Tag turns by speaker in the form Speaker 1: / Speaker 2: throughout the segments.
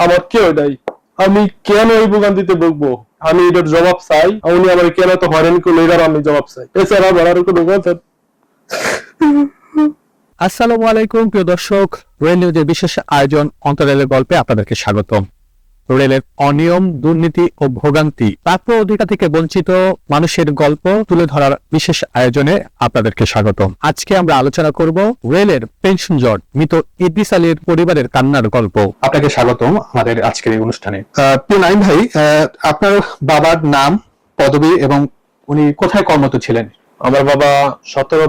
Speaker 1: আমার কেউ নাই। আমি কেন এই ভোগান্তিতে ভুগবো? আমি এটার জবাব চাই। উনি আমার কেন তো হয়রানি করলো এটার আমি জবাব চাই। এছাড়া আমার আর কোনো কথা।
Speaker 2: আসসালামু আলাইকুম প্রিয় দর্শক, রেল নিউজের বিশেষ আয়োজন অন্তরালের গল্পে আপনাদেরকে স্বাগতম। রেলের অনিয়ম, দুর্নীতি ও ভোগান্তি, প্রাপ্য অধিকার থেকে বঞ্চিত মানুষের গল্প তুলে ধরার বিশেষ আয়োজনে আপনাদেরকে স্বাগতম। আজকে আমরা আলোচনা করব রেলের পেনশন জট, মৃত ইদ্রিস আলীর পরিবারের কান্নার গল্প। আপনাকে স্বাগতম আমাদের আজকের এই অনুষ্ঠানে। প্রিয় নাইম ভাই, আপনার বাবার নাম, পদবি এবং উনি কোথায় কর্মরত ছিলেন?
Speaker 1: আমার বাবা 18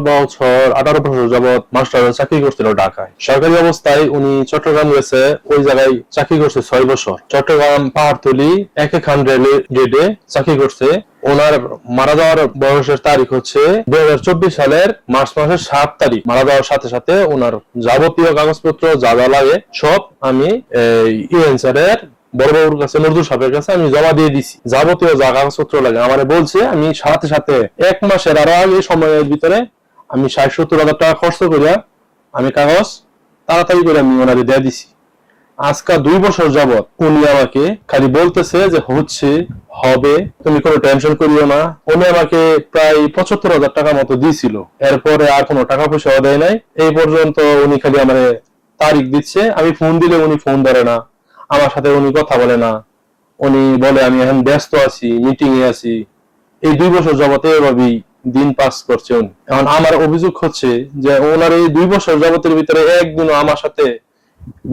Speaker 1: বছর যাবৎ মাস্টার চাকরি করছিল ঢাকায়। সরকারি অবস্থায় উনি চট্টগ্রাম গেছে, ওই জায়গায় চাকরি করছে 6 বছর। চট্টগ্রাম পাহাড়তলি একে খান রেল গেটে চাকরি করছে। ওনার মারা যাওয়ার বয়সের তারিখ হচ্ছে 2024 সালের মার্চ মাসের 7 তারিখ। মারা যাওয়ার সাথে সাথে ওনার যাবতীয় কাগজপত্র যা যা লাগে সব আমি ইউএন স্যারের বড় বাবুর কাছে, নজরুল সাহেবের কাছে আমি জমা দিয়ে দিছি। যাবতীয় যা কাগজপত্র লাগে আমারে বলছে, আমি সাথে সাথে 1 মাসের আরো আগে সময়ের ভিতরে আমি 60-70 হাজার টাকা খরচ করিয়া আমি কাগজ তাড়াতাড়ি করে আমি ওনারে দিয়ে দিছি। আজকা 2 বছর যাবৎ উনি আমাকে খালি বলতেছে যে হচ্ছে, হবে, তুমি কোনো টেনশন করিও না। উনি আমাকে প্রায় 75,000 টাকা মতো দিয়েছিল। এরপরে আর কোনো টাকা পয়সা দেয় নাই। এই পর্যন্ত উনি খালি আমারে তারিখ দিচ্ছে। আমি ফোন দিলে উনি ফোন ধরে না, আমার সাথে উনি কথা বলে না। উনি বলে আমি এখন ব্যস্ত আছি, মিটিং এ আছি। এই 2 বছর যাবতে এভাবেই দিন পাস করছে উনি। এখন আমার অভিযোগ হচ্ছে যে ওনার এই 2 বছর যাবতের ভিতরে একদিনও আমার সাথে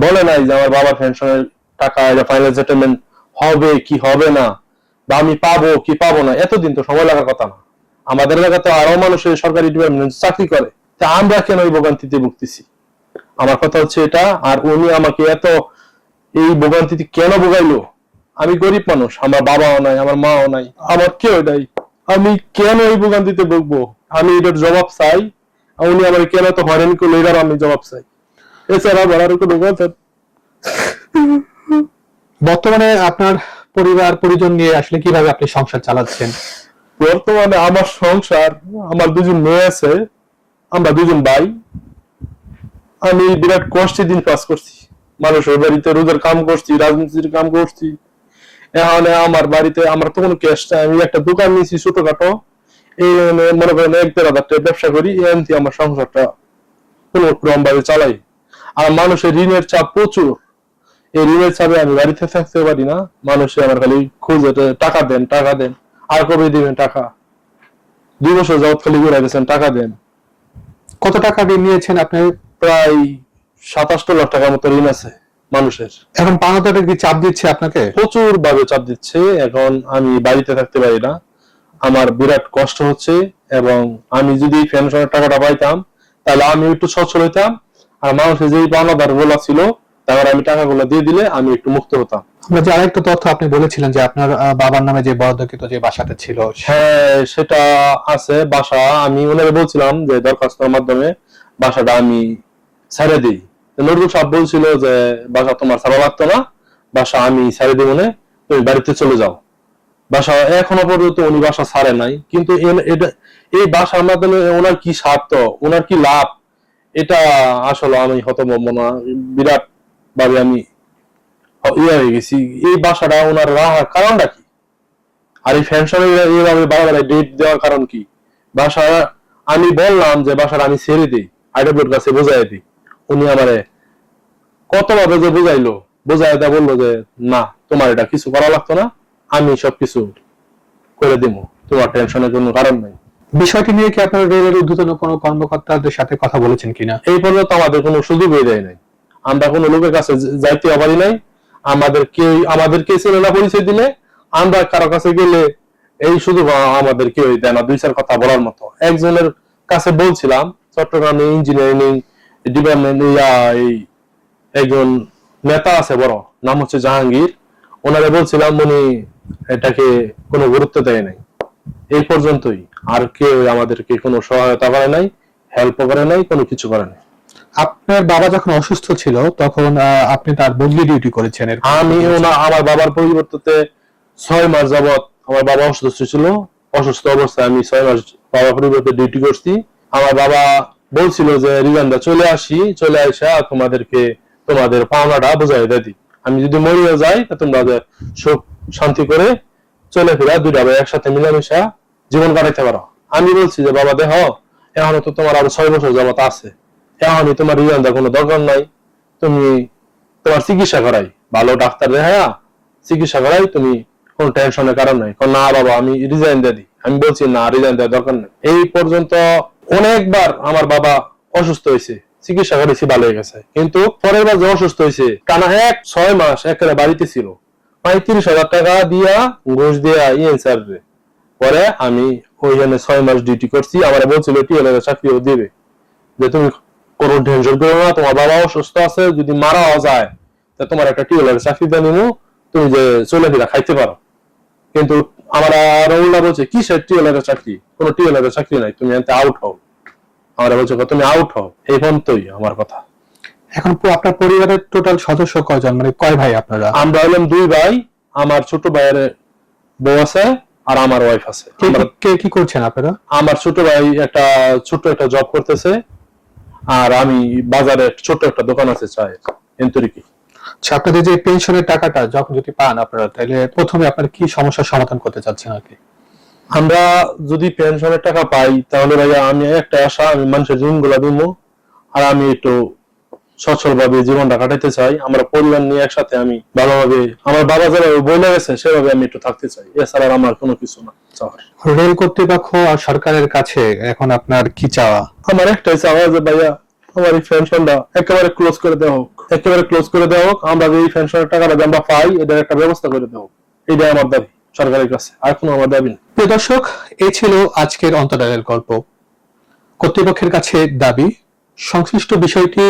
Speaker 1: বলে নাই যে আমার বাবার পেনশনের টাকা এটা ফাইনাল সেটেলমেন্ট হবে কি হবে না, বা আমি পাবো কি পাবো না। এতদিন তো সময় লাগার কথা না। আমাদের এলাকাতে আরো মানুষের সরকারি ডিপার্টমেন্ট চাকরি করে, তা আমরা কেন এই ভোগান্তিতে ভুগতেছি? আমার কথা হচ্ছে এটা। আর উনি আমাকে এত এই ভোগান্তিতে কেন ভোগাইলো? আমি গরিব মানুষ, আমার বাবাও নাই, আমার মাও নাই, আমার কেউ নাই। আমি কেন এই ভোগান্তিতে ভুগবো? আমি এটার জবাব চাই। উনি আমার কেন তো হয়রানি করলো এটার আমি জবাব চাই। এছাড়া আমার আর কোনো কথা।
Speaker 2: বর্তমানে আপনার পরিবার পরিজন নিয়ে আসলে কিভাবে আপনি সংসার চালাচ্ছেন?
Speaker 1: বর্তমানে আমার সংসার, আমার 2জন মেয়ে আছে, আমরা 2জন ভাই। আমি বিরাট কষ্টে দিন পাস করছি। মানুষের বাড়িতে রোজের কাম করছি, রাজনীতির কাম করছি। এখন আমার বাড়িতে আমার তো কোনো ক্যাশ নাই। আমি একটা দোকান নিয়েছি ছোটখাটো, এই মনে করেন 1-1.5 হাজার টাকা ব্যবসা করি। এমনি আমার সংসারটা কোনো ক্রম ভাবে চালাই। আর মানুষের ঋণের চাপ প্রচুর। এই ঋণের চাপে আমি বাড়িতে থাকতে পারি না। মানুষে আমার খালি খুঁজে টাকা দেন, টাকা দেন, আর কবে দিবেন টাকা? 2 বছর যাবত খালি ঘুরে গেছেন, টাকা দেন।
Speaker 2: কত টাকা ঋণ নিয়েছেন আপনি?
Speaker 1: প্রায় 27 লাখ টাকার মতো ঋণ আছে মানুষের।
Speaker 2: এখন পাওনাদারটা কি চাপ দিচ্ছে আপনাকে?
Speaker 1: প্রচুর ভাবে চাপ দিচ্ছে। এখন আমি বাড়িতে থাকতে পারি না, আমার বিরাট কষ্ট হচ্ছে। এবং আমি যদি পেনশনের টাকাটা পাইতাম তাহলে আমি একটু সচ্ছল হইতাম। আর মানুষের যে পাওনাদার গুলো ছিল তারপর আমি টাকাগুলো দিয়ে দিলে আমি একটু মুক্ত হতাম।
Speaker 2: আমরা যে আরেকটা তথ্য আপনি বলেছিলেন যে আপনার বাবার নামে যে বরাদ্দকৃত যে বাসাটা ছিল।
Speaker 1: হ্যাঁ, সেটা আছে বাসা। আমি ওনাকে বলছিলাম যে দরখাস্তর মাধ্যমে বাসাটা আমি ছেড়ে দিই। নজরুল সাহেব বলছিল যে বাসা তোমার ছাড়া লাগতো না, বাসা আমি ছেড়ে দিব না, তুমি বাড়িতে চলে যাও। বাসা এখনো পর্যন্ত উনি বাসা ছাড়ে নাই। কিন্তু এই বাসার মাধ্যমে ওনার কি স্বার্থ, ওনার কি লাভ, এটা আসলে আমি হতভম্ব না। বিরাট ভাবে আমি হয়ে গেছি। এই বাসাটা ওনার রাখার কারণটা কি? আর এই পেনশনের এইভাবে বারবার ডেট দেওয়ার কারণ কি? বাসা আমি বললাম যে বাসাটা আমি ছেড়ে দিই, আইডব্লিউর কাছে বোঝাই দিই। উনি আমারে কতভাবে যে বুঝাইলো, বুঝাই দেয়া বললো যে না, তোমার এটা কিছু করা লাগতো না, আমি সবকিছু করে দিব, তোমার টেনশনের কোনো কারণ নাই।
Speaker 2: বিষয়টি নিয়ে কি আপনার রেলের ঊর্ধ্বতন কোনো কর্মকর্তাদের সাথে কথা বলেছেন কিনা?
Speaker 1: এই পর্যন্ত আমাদের কোনো সুযোগই দেয় নাই। আমরা কোনো লোকের কাছে যাইতে পারি নাই। আমাদেরকে চেনে না পরিচয় দিলে, আমরা কারো কাছে গেলে এই শুধু আমাদের কেউ দেয় না 2-4 কথা বলার মতো। একজনের কাছে বলছিলাম, চট্টগ্রামে ইঞ্জিনিয়ারিং ডিপার্টমেন্ট একজন নেতা আছে বড়, নাম হচ্ছে জাহাঙ্গীর। ওনারে বলছিলাম, উনি এটাকে কোনো গুরুত্ব দেয় নাই। এই পর্যন্তই। আর কেউ আমাদেরকে কোনো সহায়তা করে নাই, হেল্প করে নাই, কোনো কিছু করে নাই।
Speaker 2: আপনার বাবা যখন অসুস্থ ছিল তখন আপনি তার বদলি ডিউটি করেছেন?
Speaker 1: আমি আমার বাবার পরিবর্তে 6 মাস যাবত আমার বাবা অসুস্থ ছিল। অসুস্থ অবস্থায় আমি 6 মাস বাবার পরিবর্তে ডিউটি করছি। আমার বাবা বলছিল যে রিজান্ডা চলে আসি, চলে আসা তোমাদের পাওনাটা বুঝাই দিই। আমি যদি মরিয়ে যাই তা তোমরা সুখ শান্তি করে চলে ফিরা দুইটা ভাই একসাথে মিলামিশা জীবন কাটাইতে পারো। আমি বলছি যে বাবা দেহ এখনো তো তোমার আরো 6 বছর যাবত আছে, এখনই তোমার রিজাইন দেওয়ার কোনো দরকার নাই, তুমি তোমার চিকিৎসা করাই, ভালো ডাক্তার দেখায়া চিকিৎসা করাই, তুমি কোনো টেনশনের কারণ নাই। না বাবা আমি রিজাইন দিয়ে দিই, আমি বলছি না রিজাইন দেওয়ার দরকার নেই। এই পর্যন্ত অনেকবার আমার বাবা অসুস্থ হয়েছে, চিকিৎসা করেছি ভালো হয়ে গেছে, কিন্তু পরের বার যে অসুস্থ হয়েছে টানা 6 মাস একেবারে বাড়িতে ছিল, 35,000 টাকা দিয়া ঘুষ দিয়া ইএনসার রে। পরে আমি ওইখানে 6 মাস ডিউটি করছি, আমার বলছিল টিএলআর চাকরিও দিবে, যে তুমি কোনো টেনশন করো না, তোমার বাবা অসুস্থ আছে, যদি মারাও যায় তা তোমার একটা টিএলআর চাকরি দিয়ে নিবো, তুমি যে চলে ফিরা খাইতে পারো। কিন্তু আমার আরো উল্টা বলছে কিসের টিএলআর চাকরি, কোনো টিএলআর চাকরি নাই, তুমি এতে আউট হও। আমরা বলছে তুমি আউট হও, এই পর্যন্তই আমার কথা।
Speaker 2: এখন আপনার পরিবারের টোটাল সদস্য কয়জন, মানে কয় ভাই আপনারা?
Speaker 1: আমরা হলাম 2 ভাই, আমার ছোট ভাইয়ের বউ আছে আর আমার ওয়াইফ আছে।
Speaker 2: কে কি করছেন আপনারা?
Speaker 1: আমার ছোট ভাই ছোট একটা জব করতেছে, আর আমি বাজারে ছোট একটা দোকান আছে চায়ের এন্তরিকি।
Speaker 2: আচ্ছা, আপনাদের যে পেনশনের টাকাটা যখন যদি পান আপনারা, তাহলে প্রথমে আপনারা কি সমস্যার সমাধান করতে চাচ্ছেন আর কি?
Speaker 1: আমরা যদি পেনশনের টাকা পাই তাহলে ভাইয়া আমি একটা আশা, আমি মানুষের ঋণগুলা দিব, আর আমি একটু সচ্ছল ভাবে জীবনটা কাটাইতে চাই। আমরা পরিবার নিয়ে একসাথে আমি ভালোভাবে, আমার বাবা যেভাবে বলে গেছে সেভাবে আমি একটু থাকতে চাই, এছাড়া আমার কোনো কিছু না চাওয়ার।
Speaker 2: রেল কর্তৃপক্ষ আর সরকারের কাছে এখন আপনার কি চাওয়া?
Speaker 1: আমার একটাই চাওয়া যে ভাইয়া আমার এই পেনশনটা একেবারে ক্লোজ করে দেওয়া হোক, একেবারে ক্লোজ করে দেওয়া হোক। আমরা যে এই পেনশনের টাকাটা যে আমরা পাই এটার একটা ব্যবস্থা করে দেওয়া হোক, এটাই আমার দাবি সরকারের কাছে, আর কোনো আমার দাবি নেই।
Speaker 2: প্রিয় দর্শক, এই ছিল আজকের অন্তরালের গল্প। কর্তৃপক্ষের কাছে দাবি সংশ্লিষ্ট বিষয়টি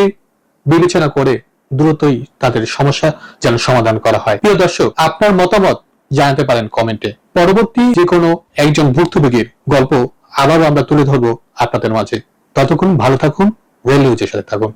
Speaker 2: বিবেচনা করে দ্রুতই তাদের সমস্যা যেন সমাধান করা হয়। প্রিয় দর্শক, আপনার মতামত জানাতে পারেন কমেন্টে। পরবর্তী যে কোনো একজন ভুক্তভোগীর গল্প আবারও আমরা তুলে ধরবো আপনাদের মাঝে। ততক্ষণ ভালো থাকুন, রেল নিউজের সাথে থাকুন।